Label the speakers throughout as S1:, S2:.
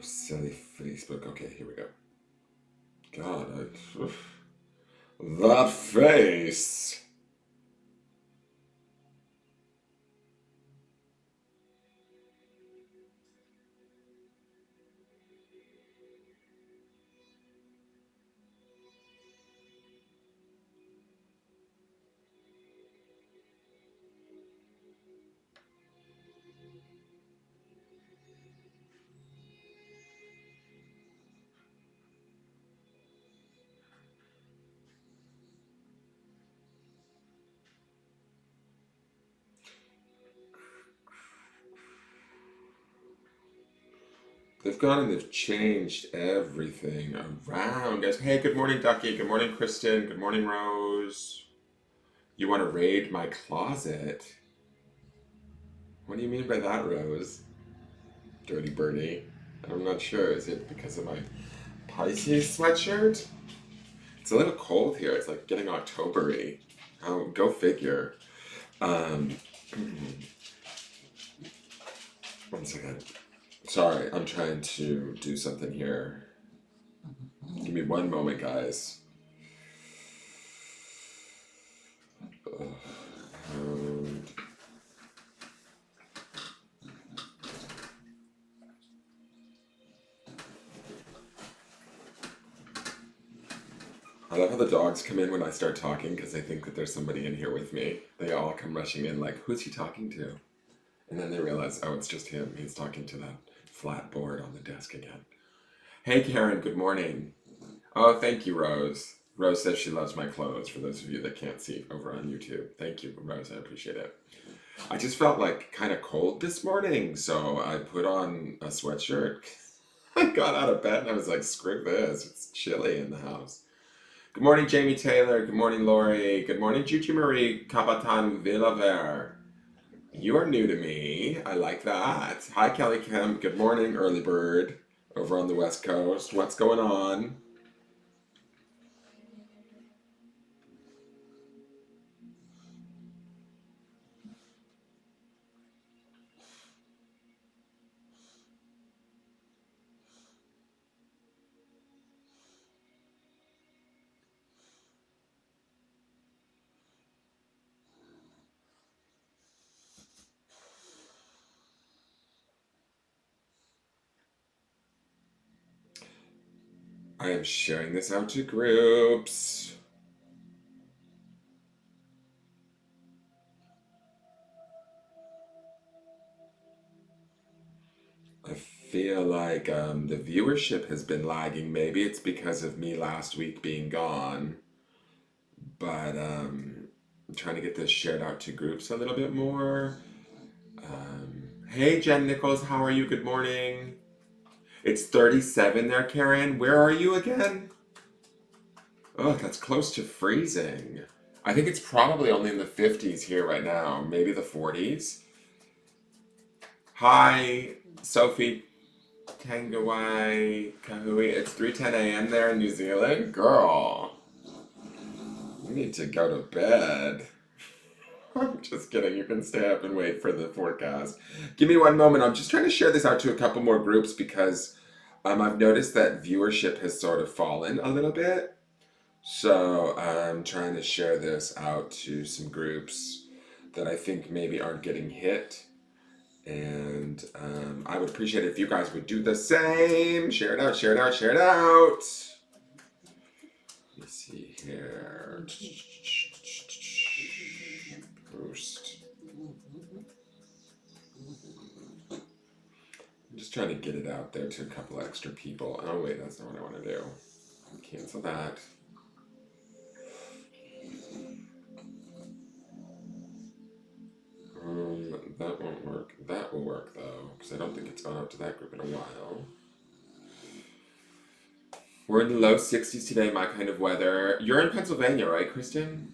S1: silly Facebook. Okay, here we go. God, that face. They've gone and they've changed everything around, guys. Hey, good morning, Ducky. Good morning, Kristen. Good morning, Rose. You want to raid my closet? What do you mean by that, Rose? Dirty birdie. I'm not sure. Is it because of my Pisces sweatshirt? It's a little cold here. It's like getting Octobery. Oh, go figure. Um, One second. Sorry, I'm trying to do something here. Give me one moment, guys. Um, I love how the dogs come in when I start talking because they think that there's somebody in here with me. They all come rushing in like, who's he talking to? And then they realize, oh, it's just him. He's talking to that flat board on the desk again. Hey, Karen, good morning. Oh, thank you, Rose. Rose says she loves my clothes, for those of you that can't see over on YouTube. Thank you, Rose. I appreciate it. I just felt like kind of cold this morning, so I put on a sweatshirt. I got out of bed and I was like, screw this. It's chilly in the house. Good morning, Jamie Taylor. Good morning, Lori. Good morning, Gigi Marie Cabatan Villaver. You are new to me. I like that. Hi, Kelly Kim. Good morning, early bird over on the West Coast. What's going on? I am sharing this out to groups. I feel like the viewership has been lagging. Maybe it's because of me last week being gone, but I'm trying to get this shared out to groups a little bit more. Hey, Jen Nichols, how are you? Good morning. It's 37 there, Karen. Where are you again? Oh, that's close to freezing. I think it's probably only in the 50s here right now, maybe the 40s. Hi, Sophie Tangawai Kahui. It's 3:10 a.m. there in New Zealand. Girl, you need to go to bed. I'm just kidding. You can stay up and wait for the forecast. Give me one moment. I'm just trying to share this out to a couple more groups because I've noticed that viewership has sort of fallen a little bit. So I'm trying to share this out to some groups that I think maybe aren't getting hit. And I would appreciate it if you guys would do the same. Share it out, share it out, share it out. Let me see here. Post. I'm just trying to get it out there to a couple extra people. Oh, wait, that's not what I want to do. Cancel that. That won't work. That will work though, because I don't think it's gone out to that group in a while. We're in the low 60s today, my kind of weather. You're in Pennsylvania, right, Kristen?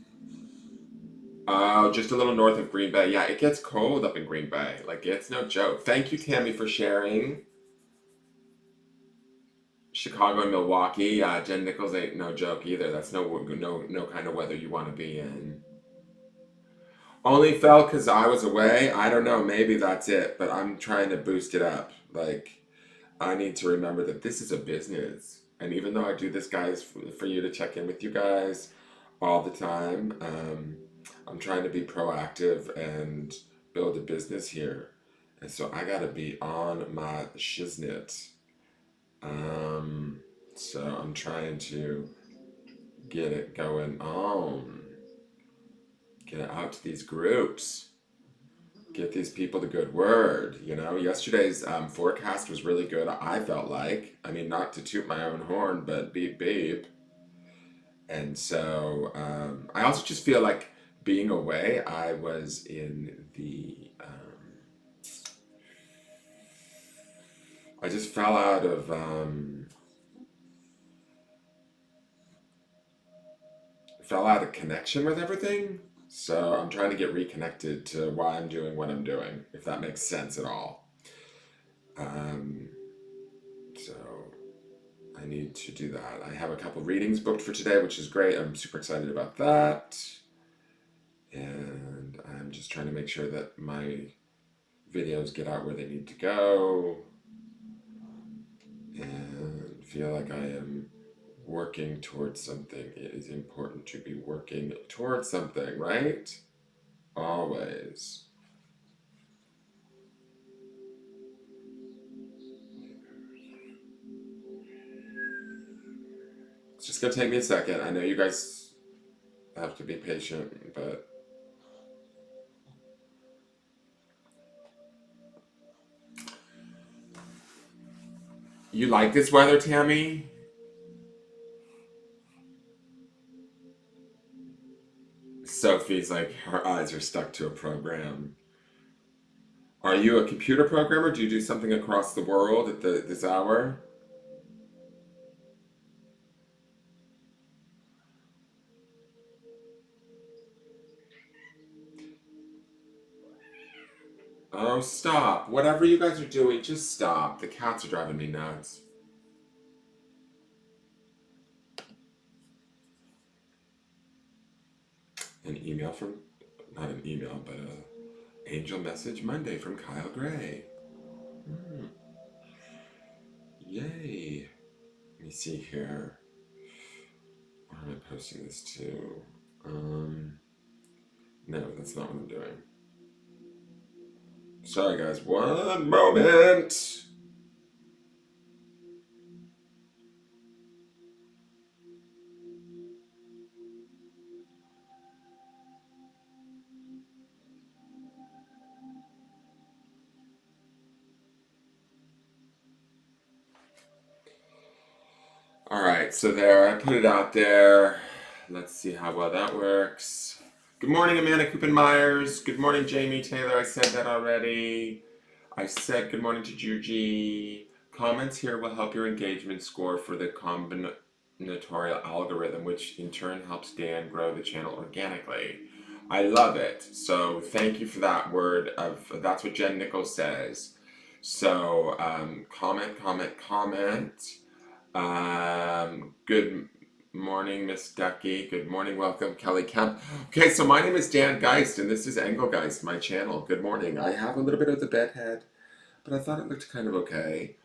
S1: Oh, just a little north of Green Bay. Yeah, it gets cold up in Green Bay. Like, it's no joke. Thank you, Tammy, for sharing. Chicago and Milwaukee. Yeah, Jen Nichols ain't no joke either. That's no kind of weather you want to be in. Only fell because I was away. I don't know. Maybe that's it. But I'm trying to boost it up. Like, I need to remember that this is a business. And even though I do this, guys, for you to check in with you guys all the time, I'm trying to be proactive and build a business here. And so I got to be on my shiznit. Um, so I'm trying to get it going on, get it out to these groups, get these people the good word. You know, yesterday's forecast was really good. I felt like, I mean, not to toot my own horn, but beep beep. And so I also just feel like being away, I was in the, I just fell out of connection with everything. So I'm trying to get reconnected to why I'm doing what I'm doing, if that makes sense at all. Um, so I need to do that. I have a couple readings booked for today, which is great. I'm super excited about that. And I'm just trying to make sure that my videos get out where they need to go and feel like I am working towards something. It is important to be working towards something, right? Always. It's just gonna take me a second. I know you guys have to be patient, but you like this weather, Tammy? Sophie's like, her eyes are stuck to a program. Are you a computer programmer? Do you do something across the world at this hour? Oh, stop. Whatever you guys are doing, just stop. The cats are driving me nuts. An email from, not an email, but a angel message Monday from Kyle Gray. Hmm. Yay. Let me see here. Where am I posting this to? No, that's not what I'm doing. Sorry, guys. One moment. All right, so there, I put it out there. Let's see how well that works. Good morning, Amanda Myers. Good morning, Jamie Taylor. I said that already. I said good morning to Juji. Comments here will help your engagement score for the combinatorial algorithm, which in turn helps Dan grow the channel organically. I love it. So thank you for that word of that's what Jen Nichols says. So comment. Good morning, Miss Ducky. Good morning, welcome, Kelly Kemp. Okay, so my name is Dan Geist, and this is Engelgeist, my channel. Good morning. I have a little bit of the bedhead, but I thought it looked kind of okay.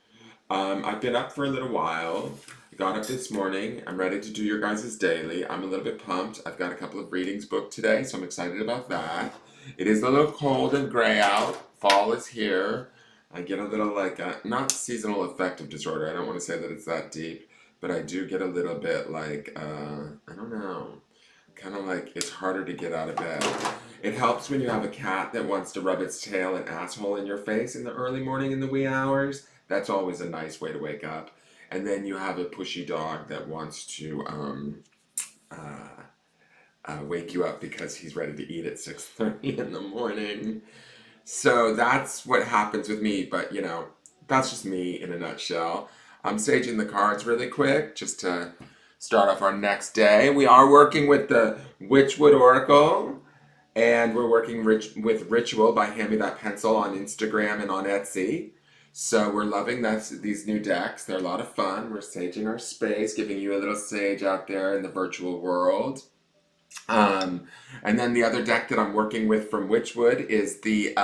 S1: I've been up for a little while. I got up this morning. I'm ready to do your guys' daily. I'm a little bit pumped. I've got a couple of readings booked today, so I'm excited about that. It is a little cold and gray out. Fall is here. I get a little like not seasonal affective disorder. I don't want to say that it's that deep, but I do get a little bit like I don't know, kind of like it's harder to get out of bed. It helps when you have a cat that wants to rub its tail and asshole in your face in the early morning in the wee hours. That's always a nice way to wake up. And then you have a pushy dog that wants to uh, wake you up because he's ready to eat at 6:30 in the morning. So that's what happens with me, but you know, that's just me in a nutshell. I'm saging the cards really quick just to start off our next day. We are working with the Witchwood Oracle, and we're working with Ritual by Hand Me That Pencil on Instagram and on Etsy. So we're loving these new decks. They're a lot of fun. We're saging our space, giving you a little sage out there in the virtual world. Um, and then the other deck that I'm working with from Witchwood is the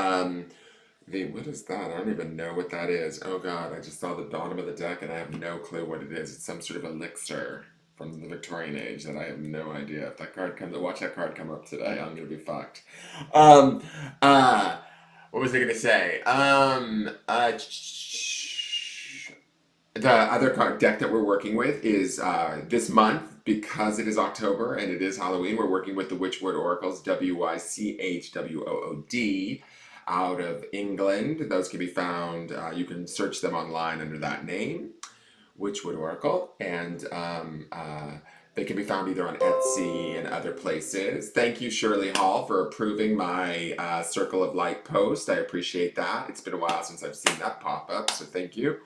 S1: What is that? I don't even know what that is. Oh God, I just saw the bottom of the deck and I have no clue what it is. It's some sort of elixir from the Victorian age that I have no idea. If that card comes, watch that card come up today, I'm gonna be fucked. Um, uh, what was I gonna say? The other card deck that we're working with is this month, because it is October and it is Halloween. We're working with the Witchwood Oracles, Wychwood, out of England. Those can be found. You can search them online under that name, Witchwood Oracle, and they can be found either on Etsy and other places. Thank you, Shirley Hall, for approving my Circle of Light post. I appreciate that. It's been a while since I've seen that pop up, so thank you.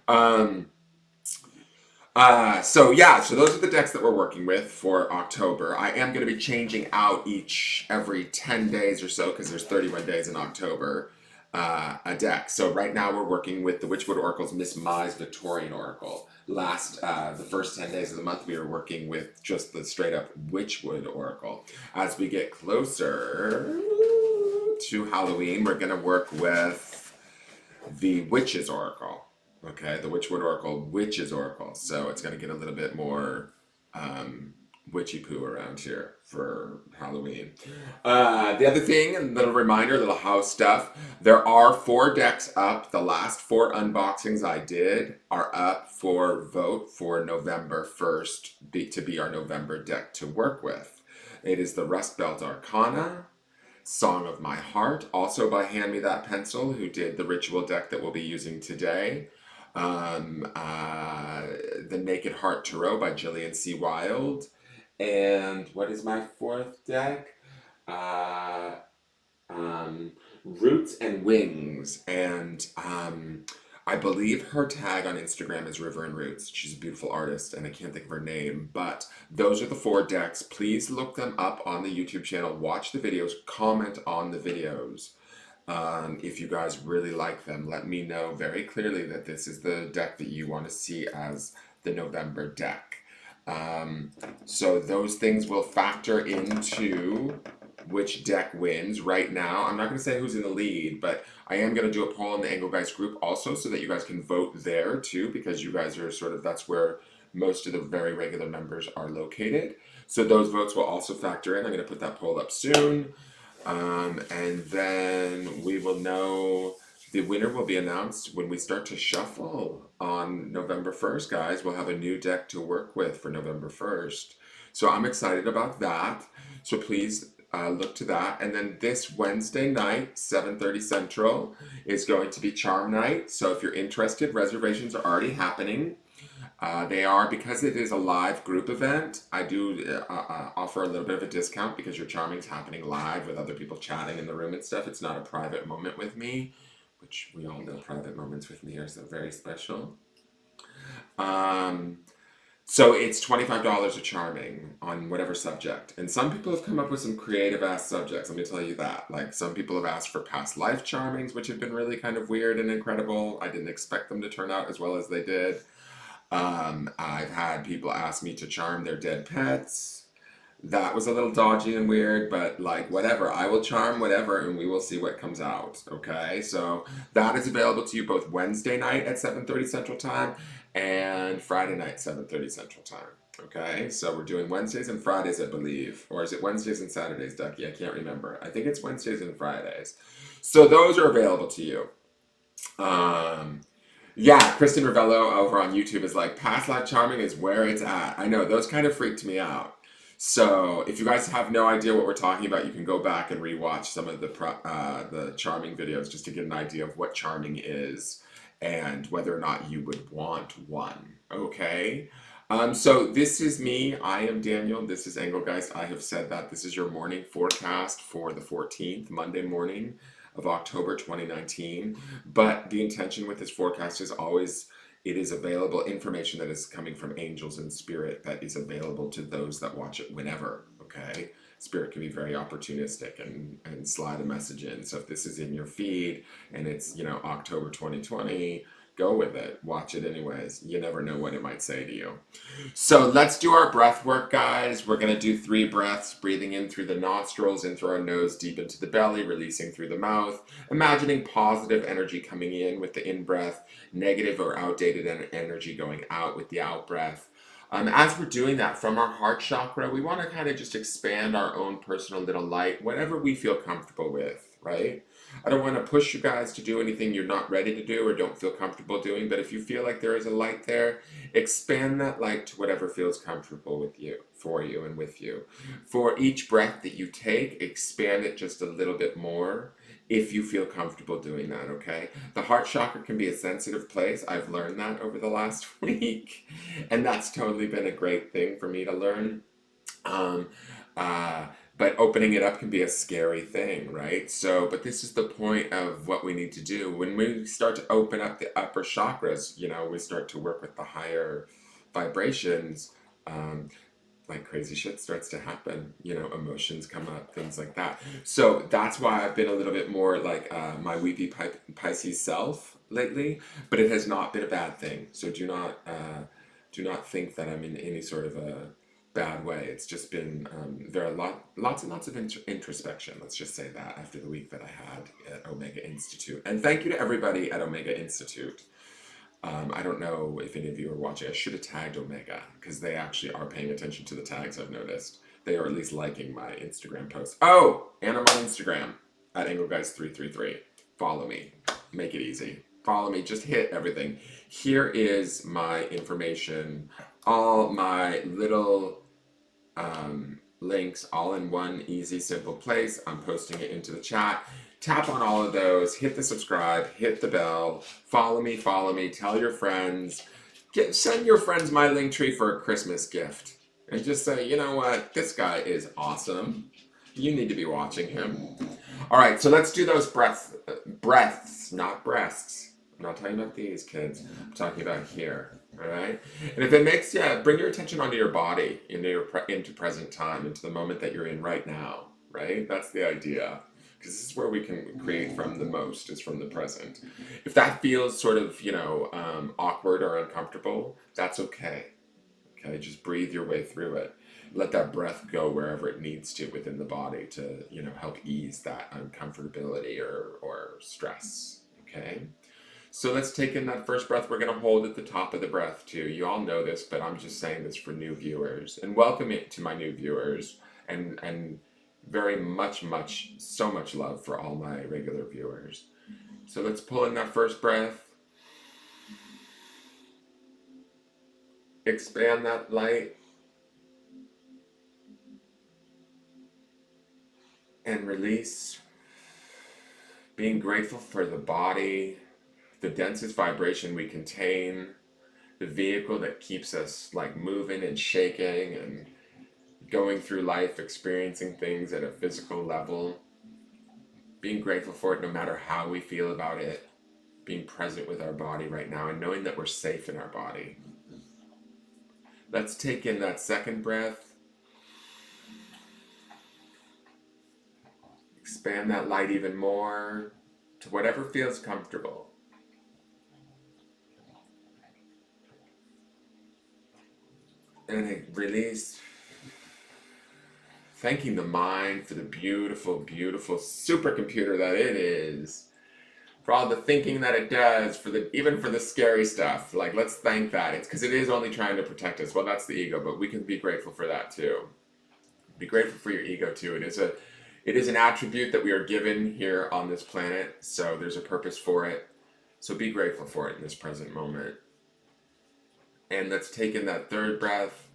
S1: Um, so yeah, so those are the decks that we're working with for October. I am going to be changing out every 10 days or so because there's 31 days in October, a deck. So right now we're working with the Witchwood Oracle's Miss Mai's Victorian Oracle. The first 10 days of the month we were working with just the straight up Witchwood Oracle. As we get closer to Halloween, we're going to work with the Witch's Oracle. Okay, the Witchwood Oracle, Witch's Oracle. So it's going to get a little bit more witchy poo around here for Halloween. The other thing, a little reminder, little house stuff. There are 4 decks up. The last 4 unboxings I did are up for vote for November 1st to be our November deck to work with. It is the Rust Belt Arcana, Song of My Heart, also by Hand Me That Pencil, who did the ritual deck that we'll be using today. The Naked Heart Tarot by Jillian C. Wilde. And what is my 4th deck? Uh, Roots and Wings. And I believe her tag on Instagram is River and Roots. She's a beautiful artist, and I can't think of her name. But those are the 4 decks. Please look them up on the YouTube channel. Watch the videos. Comment on the videos. If you guys really like them, let me know very clearly that this is the deck that you want to see as the November deck. So those things will factor into which deck wins. Right now, I'm not going to say who's in the lead, but I am going to do a poll in the Engelgeist group also so that you guys can vote there too, because you guys are that's where most of the very regular members are located. So those votes will also factor in. I'm going to put that poll up soon. And then we will know, the winner will be announced when we start to shuffle on November 1st, guys. We'll have a new deck to work with for November 1st. So I'm excited about that. So please look to that. And then this Wednesday night, 7:30 Central, is going to be Charm Night. So if you're interested, reservations are already happening. They are, because it is a live group event, I do offer a little bit of a discount because your charming's happening live with other people chatting in the room and stuff. It's not a private moment with me, which we all know private moments with me are so very special. So it's $25 a charming on whatever subject. And some people have come up with some creative ass subjects, let me tell you that. Like, some people have asked for past life charmings, which have been really kind of weird and incredible. I didn't expect them to turn out as well as they did. I've had people ask me to charm their dead pets. That was a little dodgy and weird, but like, whatever. I will charm whatever and we will see what comes out. Okay, so that is available to you both Wednesday night at 7:30 Central Time and Friday night 7:30 Central Time. Okay, so we're doing Wednesdays and Fridays, I believe. Or is it Wednesdays and Saturdays, Ducky? I can't remember. I think it's Wednesdays and Fridays. So those are available to you. Yeah, Kristen Ravello over on YouTube is like, past life charming is where it's at. I know, those kind of freaked me out. So if you guys have no idea what we're talking about, you can go back and rewatch some of the charming videos just to get an idea of what charming is and whether or not you would want one. Okay? So this is me. I am Daniel. This is Engelgeist. I have said that. This is your morning forecast for the 14th, Monday morning of October 2019. But the intention with this forecast is always, it is available information that is coming from angels and spirit that is available to those that watch it whenever. Okay, spirit can be very opportunistic and slide a message in. So if this is in your feed and it's October 2020, go with it. Watch it anyways. You never know what it might say to you. So let's do our breath work, guys. We're going to do 3 breaths, breathing in through the nostrils, in through our nose, deep into the belly, releasing through the mouth, imagining positive energy coming in with the in-breath, negative or outdated energy going out with the out-breath. As we're doing that from our heart chakra, we want to kind of just expand our own personal little light, whatever we feel comfortable with, right? I don't want to push you guys to do anything you're not ready to do or don't feel comfortable doing, but if you feel like there is a light there, expand that light to whatever feels comfortable with you, for you, and with you. For each breath that you take, expand it just a little bit more if you feel comfortable doing that, okay? The heart chakra can be a sensitive place. I've learned that over the last week, and that's totally been a great thing for me to learn. Um, uh, but opening it up can be a scary thing, right? So, but this is the point of what we need to do. When we start to open up the upper chakras, we start to work with the higher vibrations. Um, like crazy shit starts to happen, emotions come up, things like that. So that's why I've been a little bit more like my weepy Pisces self lately, but it has not been a bad thing. So do not think that I'm in any sort of a bad way. It's just been there are lots and lots of introspection. Let's just say that after the week that I had at Omega Institute, and thank you to everybody at Omega Institute. I don't know if any of you are watching. I should have tagged Omega because they actually are paying attention to the tags, I've noticed. They are at least liking my Instagram posts. Oh, and I'm on Instagram at Engelgeist333. Follow me. Make it easy. Follow me. Just hit everything. Here is my information. All my little links all in one easy, simple place. I'm posting it into the chat. Tap on all of those, hit the subscribe, hit the bell, follow me, tell your friends, send your friends my link tree for a Christmas gift. And just say, you know what, this guy is awesome. You need to be watching him. All right, so let's do those breaths, not breasts. I'm not talking about these kids. I'm talking about here. All right, and if it makes bring your attention onto your body, into present time, into the moment that you're in right now. Right, that's the idea. Because this is where we can create from the most, is from the present. If that feels sort of, awkward or uncomfortable, that's okay. Okay, just breathe your way through it. Let that breath go wherever it needs to within the body to, help ease that uncomfortability or stress. Okay? So let's take in that first breath. We're going to hold at the top of the breath too. You all know this, but I'm just saying this for new viewers. And welcome it to my new viewers. And very much, so much love for all my regular viewers. So let's pull in that first breath. Expand that light. And release. Being grateful for the body, the densest vibration we contain, the vehicle that keeps us like moving and shaking and going through life, experiencing things at a physical level, being grateful for it no matter how we feel about it, being present with our body right now and knowing that we're safe in our body. Let's take in that second breath. Expand that light even more to whatever feels comfortable. And release. Thanking the mind for the beautiful, beautiful supercomputer that it is. For all the thinking that it does, even for the scary stuff. Like, let's thank that. It's because it is only trying to protect us. Well, that's the ego, but we can be grateful for that too. Be grateful for your ego too. It is an attribute that we are given here on this planet, so there's a purpose for it. So be grateful for it in this present moment. And let's take in that third breath.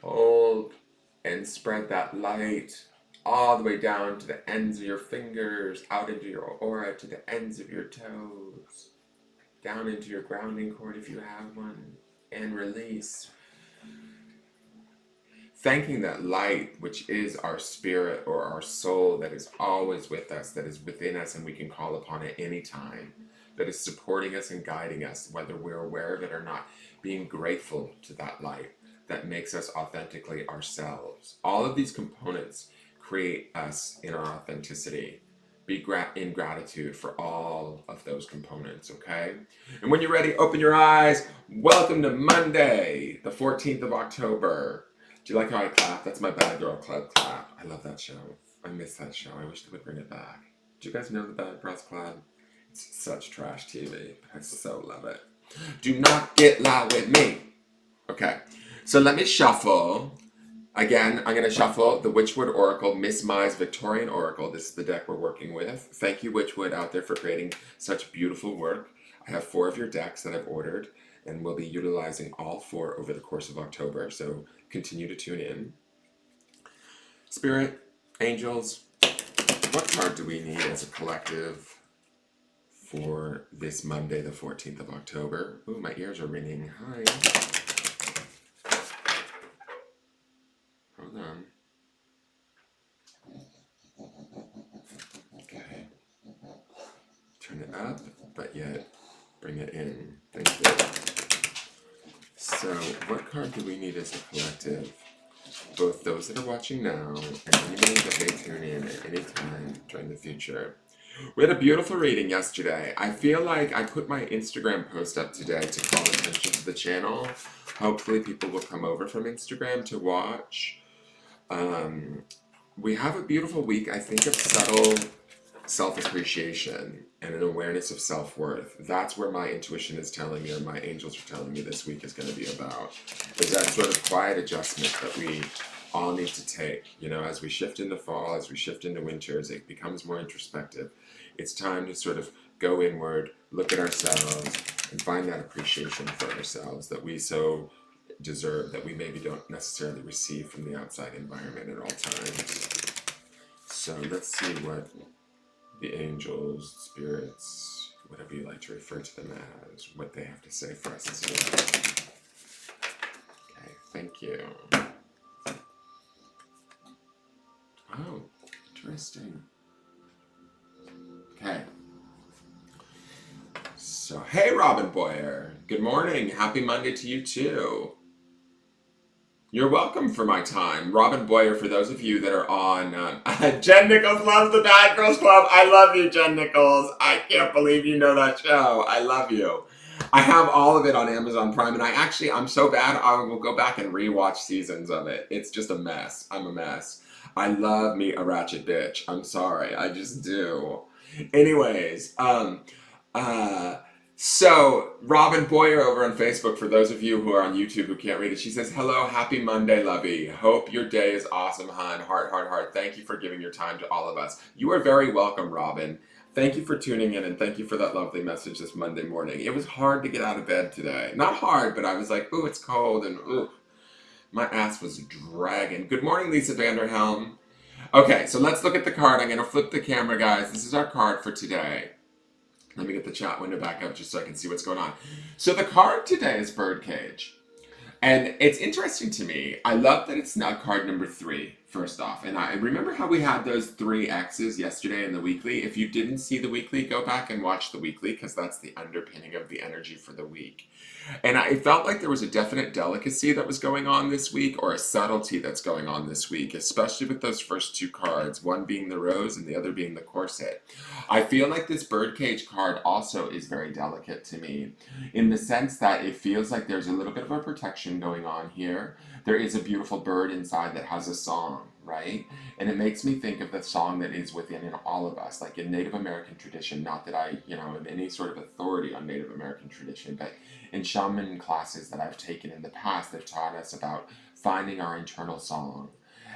S1: Hold and spread that light all the way down to the ends of your fingers, out into your aura, to the ends of your toes, down into your grounding cord if you have one, and release. Thanking that light, which is our spirit or our soul that is always with us, that is within us and we can call upon it anytime, that is supporting us and guiding us, whether we're aware of it or not, being grateful to that light that makes us authentically ourselves. All of these components create us in our authenticity. be in gratitude for all of those components, okay? And when you're ready, open your eyes. Welcome to Monday, the 14th of October. Do you like how I clap? That's my Bad Girl Club clap. I love that show. I miss that show. I wish they would bring it back. Do you guys know the Bad Girls Club? It's such trash TV, but I so love it. Do not get loud with me. Okay, so let me shuffle. Again, I'm going to shuffle the Witchwood Oracle, Miss Mai's Victorian Oracle. This is the deck we're working with. Thank you, Witchwood, out there for creating such beautiful work. I have 4 of your decks that I've ordered, and we'll be utilizing all 4 over the course of October, so continue to tune in. Spirit, angels, what card do we need as a collective for this Monday, the 14th of October? Ooh, my ears are ringing. Hi. Hold on. Okay. Turn it up, but yet bring it in. Thank you. So, what card do we need as a collective? Both those that are watching now and anybody that may tune in at any time during the future. We had a beautiful reading yesterday. I feel like I put my Instagram post up today to call attention to the channel. Hopefully people will come over from Instagram to watch. We have a beautiful week, I think, of subtle self-appreciation and an awareness of self-worth. That's where my intuition is telling me, or my angels are telling me this week is going to be about. Is that sort of quiet adjustment that we all need to take. You know, as we shift into fall, as we shift into winter, as it becomes more introspective, it's time to sort of go inward, look at ourselves, and find that appreciation for ourselves that we so deserve, that we maybe don't necessarily receive from the outside environment at all times. So let's see what the angels, spirits, whatever you like to refer to them as, what they have to say for us today. Okay, thank you. Oh, interesting. Okay. So, hey, Robin Boyer. Good morning. Happy Monday to you, too. You're welcome for my time. Robin Boyer, for those of you that are on... Jen Nichols loves the Bad Girls Club. I love you, Jen Nichols. I can't believe you know that show. I love you. I have all of it on Amazon Prime, and I'm so bad, I will go back and rewatch seasons of it. It's just a mess. I'm a mess. I love me a ratchet bitch. I'm sorry. I just do. Anyways, so, Robin Boyer over on Facebook, for those of you who are on YouTube who can't read it, she says, hello, happy Monday, lovey. Hope your day is awesome, hon. Heart, heart, heart. Thank you for giving your time to all of us. You are very welcome, Robin. Thank you for tuning in, and thank you for that lovely message this Monday morning. It was hard to get out of bed today. Not hard, but I was like, ooh, it's cold, and ooh, my ass was dragging. Good morning, Lisa Vanderhelm. Okay, so let's look at the card. I'm going to flip the camera, guys. This is our card for today. Let me get the chat window back up just so I can see what's going on. So the card today is Birdcage. And it's interesting to me. I love that it's now card number 3, first off. And I remember how we had those 3 X's yesterday in the weekly. If you didn't see the weekly, go back and watch the weekly, because that's the underpinning of the energy for the week. And I felt like there was a definite delicacy that was going on this week, or a subtlety that's going on this week, especially with those first 2 cards, one being the rose and the other being the corset. I feel like this Birdcage card also is very delicate to me, in the sense that it feels like there's a little bit of a protection going on here. There is a beautiful bird inside that has a song, right? And it makes me think of the song that is within all of us, like in Native American tradition. Not that I, am any sort of authority on Native American tradition, but in shaman classes that I've taken in the past, they've taught us about finding our internal song.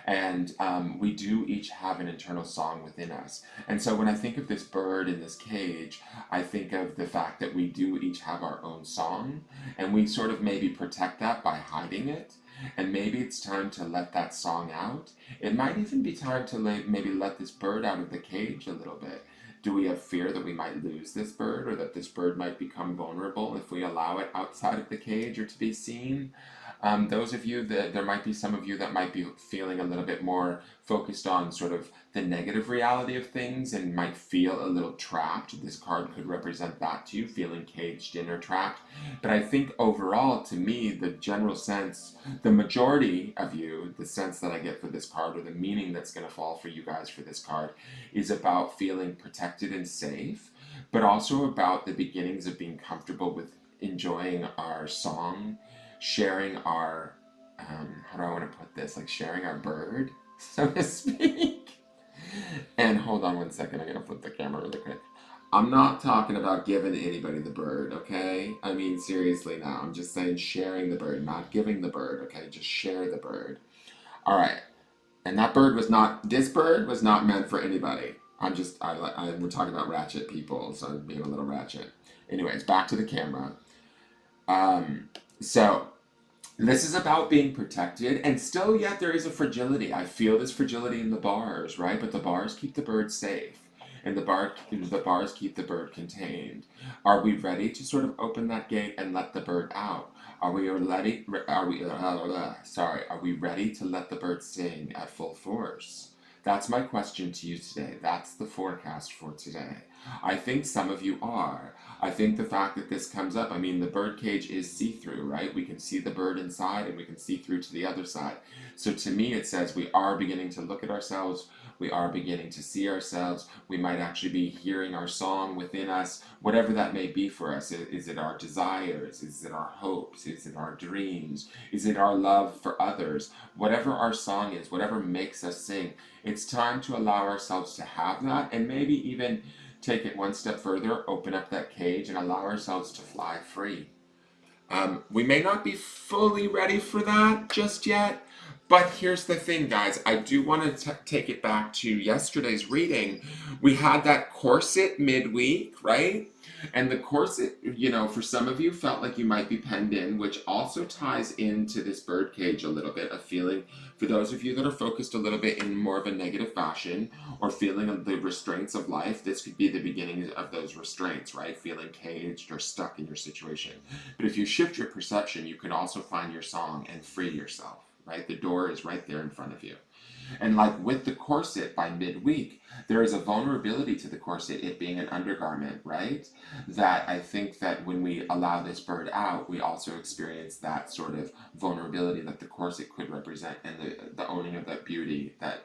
S1: And we do each have an internal song within us. And so when I think of this bird in this cage, I think of the fact that we do each have our own song, and we sort of maybe protect that by hiding it. And maybe it's time to let that song out. It might even be time to maybe let this bird out of the cage a little bit. Do we have fear that we might lose this bird, or that this bird might become vulnerable if we allow it outside of the cage or to be seen? Those of you that there might be some of you that might be feeling a little bit more focused on sort of the negative reality of things and might feel a little trapped. This card could represent that to you, feeling caged in or trapped. But I think overall, to me, the general sense, the majority of you, the sense that I get for this card, or the meaning that's going to fall for you guys for this card, is about feeling protected and safe, but also about the beginnings of being comfortable with enjoying our song, sharing our, how do I want to put this? Like sharing our bird, so to speak. And hold on one second, I'm gonna flip the camera really quick. I'm not talking about giving anybody the bird, okay? I mean, seriously now, I'm just saying sharing the bird, not giving the bird, okay? Just share the bird. All right. And that bird was not, this bird was not meant for anybody. We're talking about ratchet people, so I'm being a little ratchet. Anyways, back to the camera. So this is about being protected, and still yet there is a fragility. I feel this fragility in the bars, right? But the bars keep the bird safe, and the bars keep the bird contained. Are we ready to sort of open that gate and let the bird out? Are we ready? Are we ready to let the bird sing at full force? That's my question to you today. That's the forecast for today. I think some of you are. I think the fact that this comes up, I mean, the bird cage is see-through, right? We can see the bird inside and we can see through to the other side. So to me, it says we are beginning to look at ourselves. We are beginning to see ourselves. We might actually be hearing our song within us, whatever that may be for us. Is it our desires? Is it our hopes? Is it our dreams? Is it our love for others? Whatever our song is, whatever makes us sing, it's time to allow ourselves to have that, and maybe even take it one step further, open up that cage and allow ourselves to fly free. We may not be fully ready for that just yet, but here's the thing, guys. I do want to take it back to yesterday's reading. We had that corset midweek, right? And the corset, for some of you felt like you might be penned in, which also ties into this birdcage a little bit of feeling. For those of you that are focused a little bit in more of a negative fashion or feeling the restraints of life, this could be the beginning of those restraints, right? Feeling caged or stuck in your situation. But if you shift your perception, you can also find your song and free yourself, right? The door is right there in front of you. And like with the corset by midweek, there is a vulnerability to the corset, it being an undergarment, right? That I think that when we allow this bird out, we also experience that sort of vulnerability that the corset could represent, and the owning of that beauty that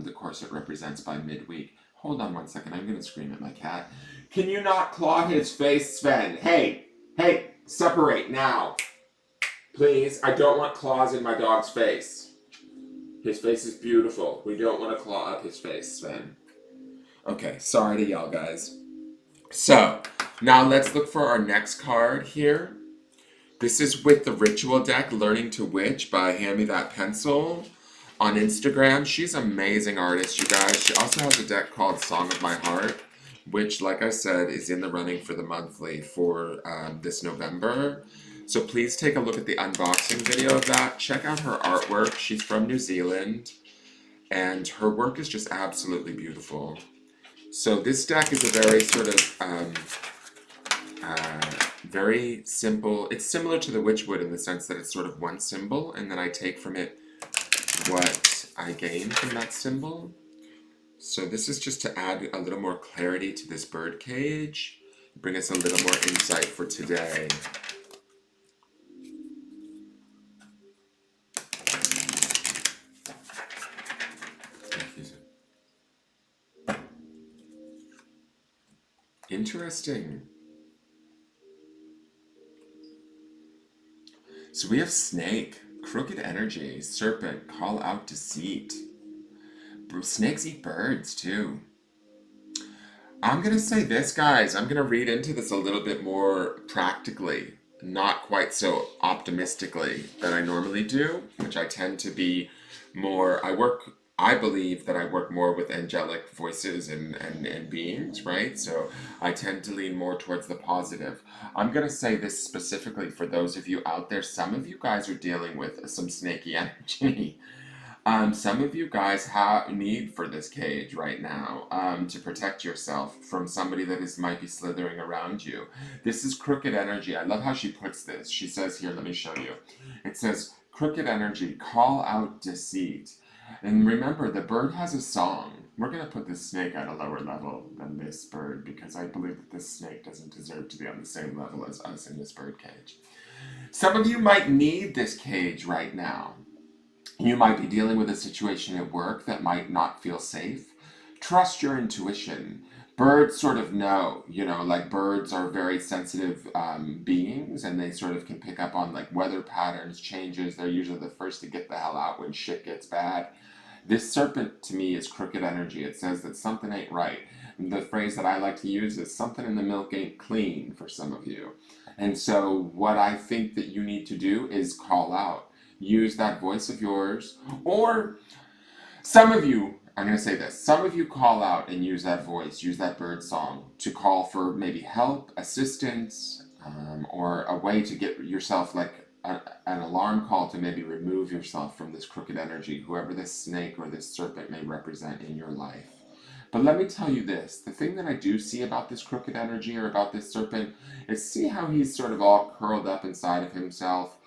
S1: the corset represents by midweek. Hold on one second, I'm going to scream at my cat. Can you not claw his face, Sven? Hey, separate now. Please, I don't want claws in my dog's face. His face is beautiful. We don't want to claw up his face, Sven. Okay, sorry to y'all, guys. So, now let's look for our next card here. This is with the ritual deck, Learning to Witch by Hand Me That Pencil on Instagram. She's an amazing artist, you guys. She also has a deck called Song of My Heart, which, like I said, is in the running for the monthly for this November. So please take a look at the unboxing video of that. Check out her artwork. She's from New Zealand, and her work is just absolutely beautiful. So this deck is a very sort of very simple. It's similar to the Witchwood in the sense that it's sort of one symbol, and then I take from it what I gain from that symbol. So this is just to add a little more clarity to this bird cage, bring us a little more insight for today. Interesting. So we have snake, crooked energy, serpent, call out deceit. Snakes eat birds too. I'm going to say this, guys. I'm going to read into this a little bit more practically, not quite so optimistically that I normally do, which I tend to be more, I believe that I work more with angelic voices and beings, right? So I tend to lean more towards the positive. I'm going to say this specifically for those of you out there. Some of you guys are dealing with some snaky energy. Some of you guys have need for this cage right now to protect yourself from somebody that is might be slithering around you. This is crooked energy. I love how she puts this. She says here, let me show you. It says, crooked energy, call out deceit. And remember, the bird has a song. We're going to put this snake at a lower level than this bird because I believe that this snake doesn't deserve to be on the same level as us in this bird cage. Some of you might need this cage right now. You might be dealing with a situation at work that might not feel safe. Trust your intuition. Birds sort of know, like birds are very sensitive beings and they sort of can pick up on like weather patterns, changes. They're usually the first to get the hell out when shit gets bad. This serpent to me is crooked energy. It says that something ain't right. The phrase that I like to use is something in the milk ain't clean for some of you. And so, what I think that you need to do is call out. Use that voice of yours, or some of you, I'm going to say this, some of you call out and use that voice, use that bird song to call for maybe help, assistance, or a way to get yourself like an alarm call to maybe remove yourself from this crooked energy, whoever this snake or this serpent may represent in your life. But let me tell you this, the thing that I do see about this crooked energy or about this serpent is see how he's sort of all curled up inside of himself.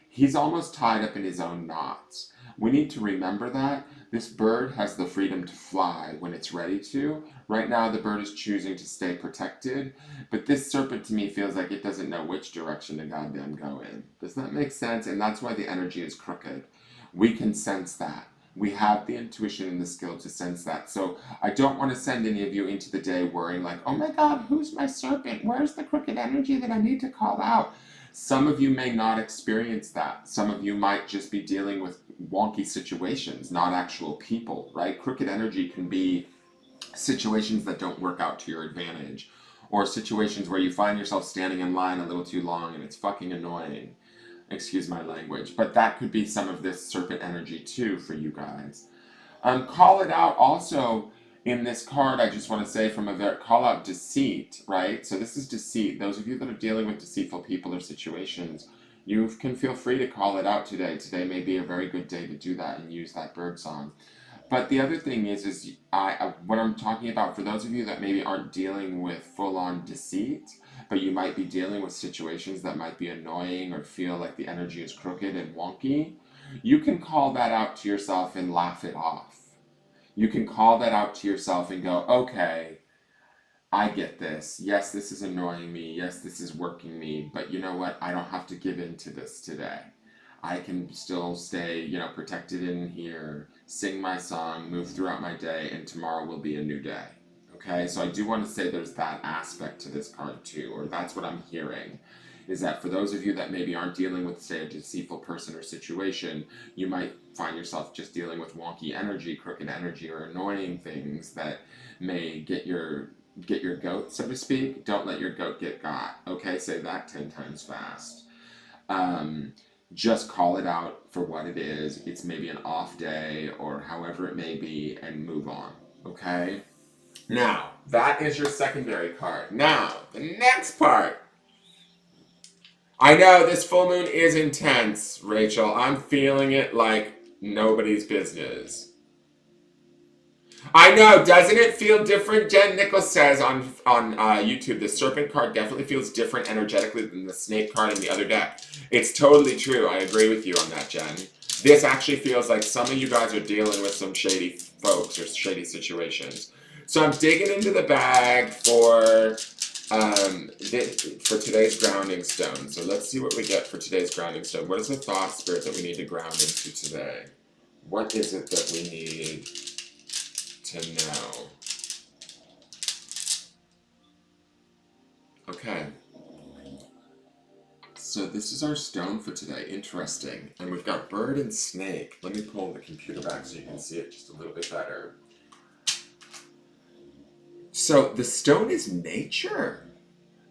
S1: He's almost tied up in his own knots. We need to remember that this bird has the freedom to fly when it's ready to. Right now, the bird is choosing to stay protected, but this serpent to me feels like it doesn't know which direction to goddamn go in. Does that make sense? And that's why the energy is crooked. We can sense that. We have the intuition and the skill to sense that. So I don't want to send any of you into the day worrying like, oh my God, who's my serpent? Where's the crooked energy that I need to call out? Some of you may not experience that. Some of you might just be dealing with wonky situations, not actual people, right? Crooked energy can be situations that don't work out to your advantage, or situations where you find yourself standing in line a little too long and it's fucking annoying. Excuse my language, but that could be some of this serpent energy too for you guys. Call it out also in this card. I just want to say from call out deceit, right? So this is deceit. Those of you that are dealing with deceitful people or situations, you can feel free to call it out today. Today may be a very good day to do that and use that bird song. But the other thing is what I'm talking about for those of you that maybe aren't dealing with full-on deceit, but you might be dealing with situations that might be annoying or feel like the energy is crooked and wonky, you can call that out to yourself and laugh it off. You can call that out to yourself and go, okay, I get this. Yes, this is annoying me. Yes, this is working me. But you know what? I don't have to give in to this today. I can still stay, protected in here, sing my song, move throughout my day, and tomorrow will be a new day. Okay, so I do want to say there's that aspect to this card too, or that's what I'm hearing, is that for those of you that maybe aren't dealing with, say, a deceitful person or situation, you might find yourself just dealing with wonky energy, crooked energy, or annoying things that may get your goat, so to speak. Don't let your goat get got. Okay, say that 10 times fast. Just call it out for what it is. It's maybe an off day or however it may be, and move on. Okay? Now, that is your secondary card. Now, the next part. I know this full moon is intense, Rachel. I'm feeling it like nobody's business. I know, doesn't it feel different? Jen Nichols says on YouTube, the serpent card definitely feels different energetically than the snake card in the other deck. It's totally true. I agree with you on that, Jen. This actually feels like some of you guys are dealing with some shady folks or shady situations. So I'm digging into the bag for today's grounding stone. So let's see what we get for today's grounding stone. What is the thought spirit that we need to ground into today? What is it that we need to know? Okay. So this is our stone for today. Interesting. And we've got bird and snake. Let me pull the computer back so you can see it just a little bit better. So the stone is nature.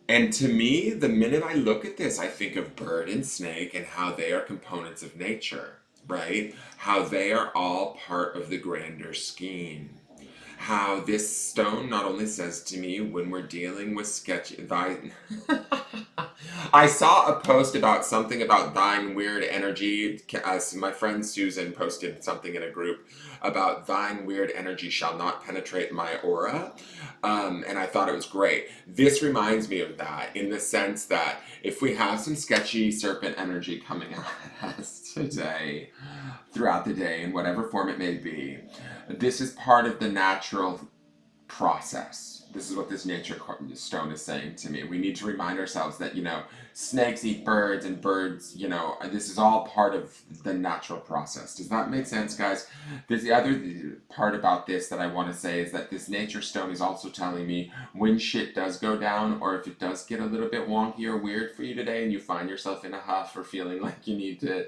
S1: And to me, the minute I look at this, I think of bird and snake and how they are components of nature, right? How they are all part of the grander scheme. how this stone not only says to me when we're dealing with sketchy thine. I saw a post about something about thine weird energy. As my friend Susan posted something in a group about thine weird energy shall not penetrate my aura. And I thought it was great. This reminds me of that in the sense that if we have some sketchy serpent energy coming at us today, throughout the day, in whatever form it may be, this is part of the natural process. This is what this nature stone is saying to me. We need to remind ourselves that, snakes eat birds and birds, this is all part of the natural process. Does that make sense, guys? There's the other part about this that I want to say is that this nature stone is also telling me when shit does go down, or if it does get a little bit wonky or weird for you today and you find yourself in a huff or feeling like you need to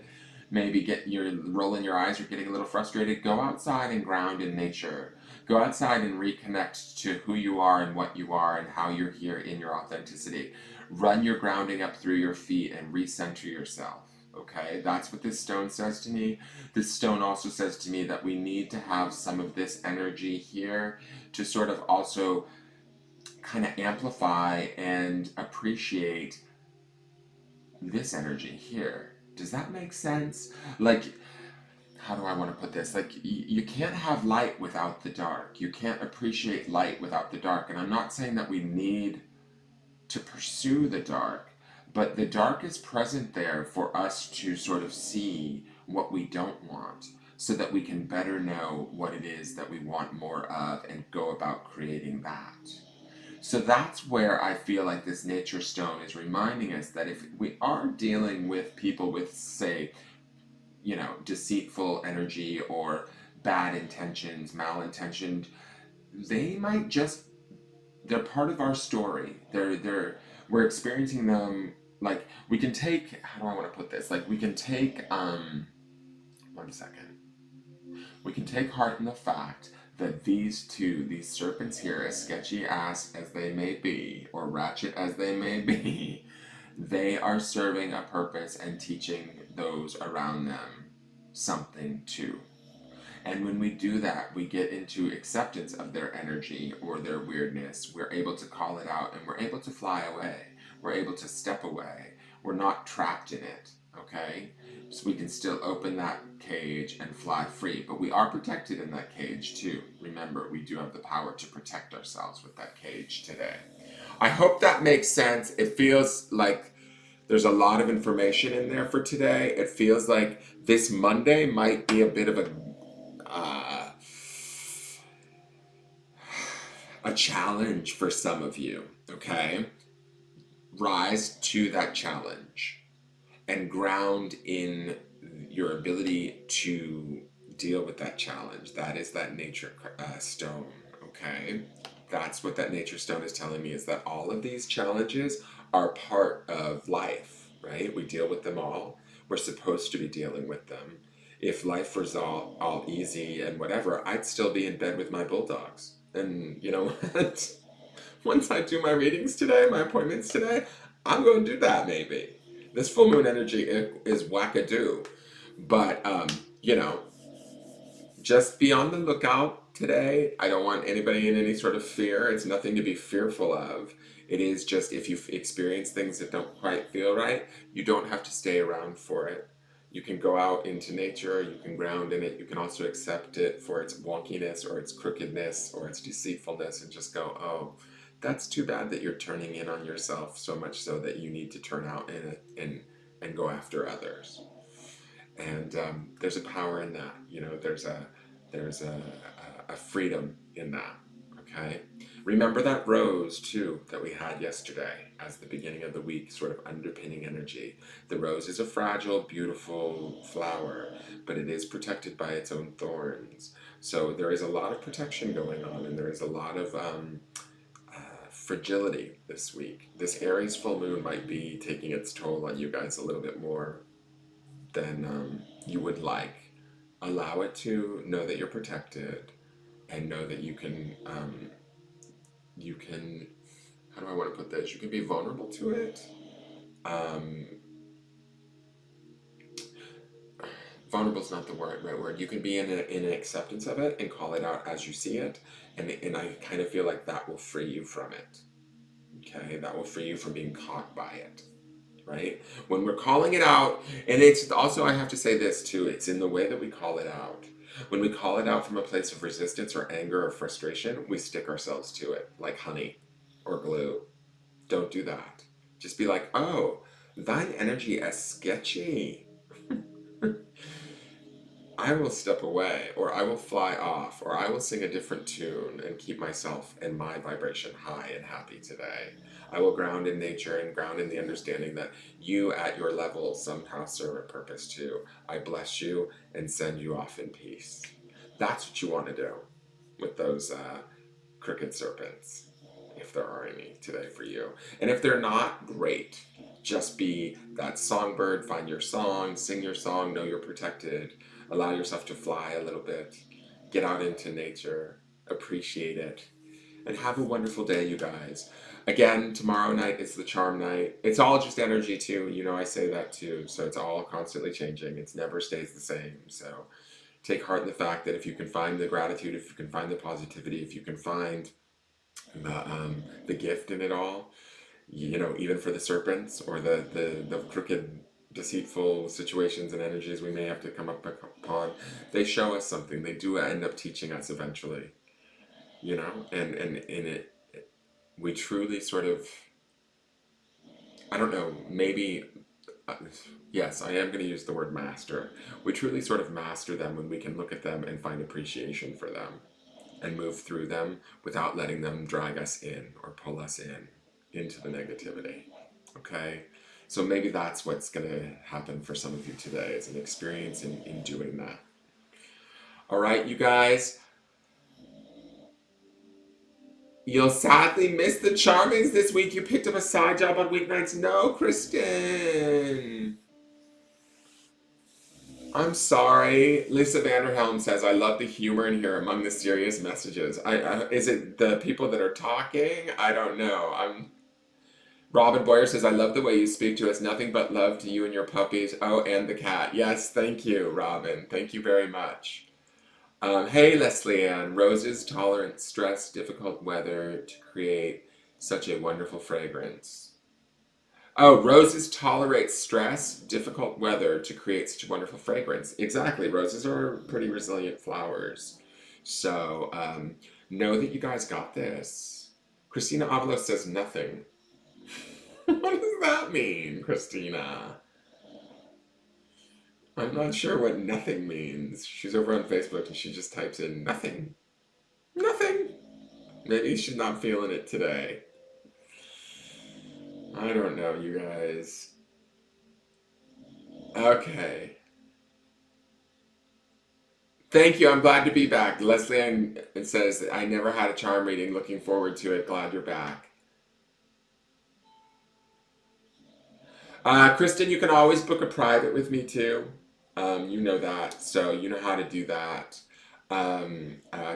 S1: maybe you're rolling your eyes or getting a little frustrated, go outside and ground in nature. Go outside and reconnect to who you are and what you are and how you're here in your authenticity. Run your grounding up through your feet and recenter yourself. Okay, that's what this stone says to me. This stone also says to me that we need to have some of this energy here to sort of also kind of amplify and appreciate this energy here. Does that make sense? Like, how do I want to put this? Like, you can't have light without the dark. You can't appreciate light without the dark. And I'm not saying that we need to pursue the dark, but the dark is present there for us to sort of see what we don't want so that we can better know what it is that we want more of and go about creating that. So that's where I feel like this nature stone is reminding us that if we are dealing with people with, say, deceitful energy or bad intentions, malintentioned, they might just, they're part of our story. We're experiencing them. Like, we can take, how do I want to put this? Like, we can take, one second. We can take heart in the fact that these serpents here, as sketchy ass as they may be, or ratchet as they may be, they are serving a purpose and teaching those around them something too. And when we do that, we get into acceptance of their energy or their weirdness. We're able to call it out and we're able to fly away. We're able to step away. We're not trapped in it, okay? So we can still open that cage and fly free, but we are protected in that cage too. Remember, we do have the power to protect ourselves with that cage today. I hope that makes sense. It feels like there's a lot of information in there for today. It feels like this Monday might be a bit of uh, a challenge for some of you, okay? Rise to that challenge and ground in your ability to deal with that challenge. That is that nature stone, okay? That's what that nature stone is telling me, is that all of these challenges are part of life, right? We deal with them all. We're supposed to be dealing with them. If life was all easy and whatever, I'd still be in bed with my bulldogs. And you know what? Once I do my readings today, my appointments today, I'm going to do that maybe. This full moon energy is wackadoo. But, you know, just be on the lookout today. I don't want anybody in any sort of fear. It's nothing to be fearful of. It is just if you've experienced things that don't quite feel right, you don't have to stay around for it. You can go out into nature, you can ground in it, you can also accept it for its wonkiness or its crookedness or its deceitfulness and just go, oh, that's too bad that you're turning in on yourself so much so that you need to turn out and go after others. And there's a power in that. There's a freedom in that. Okay. Remember that rose too that we had yesterday as the beginning of the week, sort of underpinning energy. The rose is a fragile, beautiful flower, but it is protected by its own thorns. So there is a lot of protection going on, and there is a lot of fragility this week. This Aries full moon might be taking its toll on you guys a little bit more than you would like. Allow it to. Know that you're protected, and know that you can. How do I want to put this? You can be vulnerable to it. Um, vulnerable is not the right word. You can be in an acceptance of it and call it out as you see it, and I kind of feel like that will free you from it. Okay, that will free you from being caught by it. Right? When we're calling it out, and it's also, I have to say this too, it's in the way that we call it out. When we call it out from a place of resistance or anger or frustration, we stick ourselves to it like honey or glue. Don't do that. Just be like, oh, thine energy is sketchy. I will step away, or I will fly off, or I will sing a different tune and keep myself and my vibration high and happy today. I will ground in nature and ground in the understanding that you at your level somehow serve a purpose too. I bless you and send you off in peace. That's what you want to do with those crooked serpents, if there are any today for you. And if they're not, great. Just be that songbird, find your song, sing your song, know you're protected, allow yourself to fly a little bit, get out into nature, appreciate it, and have a wonderful day, you guys. Again, tomorrow night is the charm night. It's all just energy, too. You know, I say that too. So it's all constantly changing. It never stays the same. So take heart in the fact that if you can find the gratitude, if you can find the positivity, if you can find the gift in it all, you know, even for the serpents or the crooked, deceitful situations and energies we may have to come up upon, they show us something. They do end up teaching us eventually, you know, and in it, we truly sort of, I don't know, maybe, uh, yes, I am going to use the word master. We truly sort of master them when we can look at them and find appreciation for them and move through them without letting them drag us in or pull us in into the negativity. Okay? So maybe that's what's going to happen for some of you today is an experience in doing that. All right, you guys. You'll sadly miss the Charmings this week. You picked up a side job on weeknights. No, Kristen. I'm sorry. Lisa Vanderhelm says, I love the humor in here among the serious messages. Is it the people that are talking? I don't know. Robin Boyer says, I love the way you speak to us. Nothing but love to you and your puppies. Oh, and the cat. Yes, thank you, Robin. Thank you very much. Hey, Leslie Ann. Roses tolerant stress, difficult weather to create such a wonderful fragrance. Oh, roses tolerate stress, difficult weather to create such a wonderful fragrance. Exactly. Roses are pretty resilient flowers. So know that you guys got this. Christina Avalos says nothing. What does that mean, Christina? I'm not sure what nothing means. She's over on Facebook and she just types in nothing. Nothing. Maybe she's not feeling it today. I don't know, you guys. Okay. Thank you. I'm glad to be back. Leslie Ann says, I never had a charm reading. Looking forward to it. Glad you're back. Kristen, you can always book a private with me too. You know that, so you know how to do that.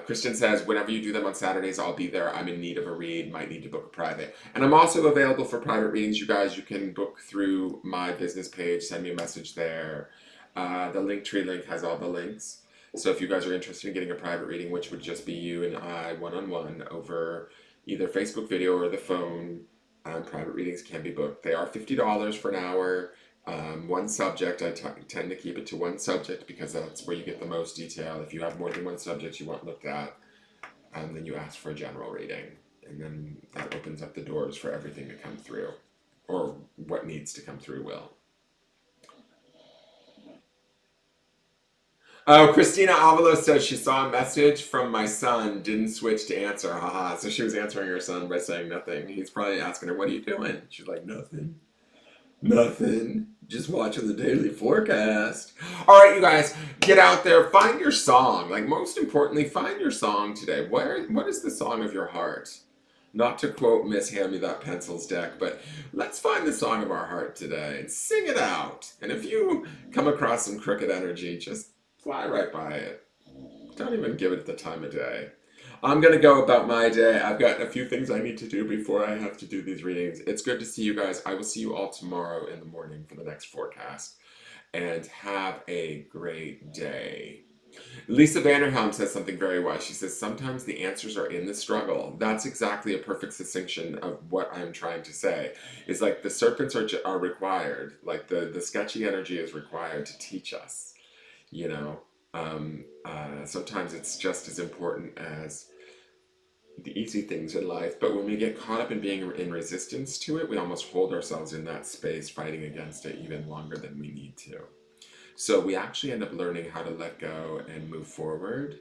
S1: Kristen says, whenever you do them on Saturdays, I'll be there. I'm in need of a read, might need to book a private. And I'm also available for private readings, you guys. You can book through my business page, send me a message there. The Linktree link has all the links. So if you guys are interested in getting a private reading, which would just be you and I one-on-one over either Facebook video or the phone, private readings can be booked. They are $50 for an hour. One subject, tend to keep it to one subject because that's where you get the most detail. If you have more than one subject you want looked at, then you ask for a general reading. And then that opens up the doors for everything to come through. Or what needs to come through will. Oh, Christina Avalos says she saw a message from my son, didn't switch to answer. Haha. So she was answering her son by saying nothing. He's probably asking her, what are you doing? She's like, nothing. Nothing. Just watching the daily forecast. All right, you guys, get out there. Find your song. Like, most importantly, find your song today. What is the song of your heart? Not to quote Miss Hand Me That Pencils deck, but let's find the song of our heart today and sing it out. And if you come across some crooked energy, just fly right by it. Don't even give it the time of day. I'm going to go about my day. I've got a few things I need to do before I have to do these readings. It's good to see you guys. I will see you all tomorrow in the morning for the next forecast. and have a great day. Lisa Vanderhelm says something very wise. She says, sometimes the answers are in the struggle. That's exactly a perfect succinction of what I'm trying to say. Is like the serpents are required, like the sketchy energy is required to teach us, you know. Sometimes it's just as important as the easy things in life, but when we get caught up in being in resistance to it, we almost hold ourselves in that space, fighting against it even longer than we need to. So we actually end up learning how to let go and move forward,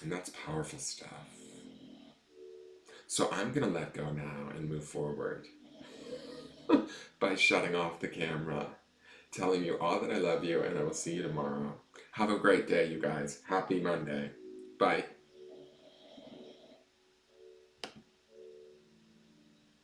S1: and that's powerful stuff. So I'm gonna let go now and move forward by shutting off the camera, telling you all that I love you, and I will see you tomorrow. Have a great day, you guys. Happy Monday. Bye.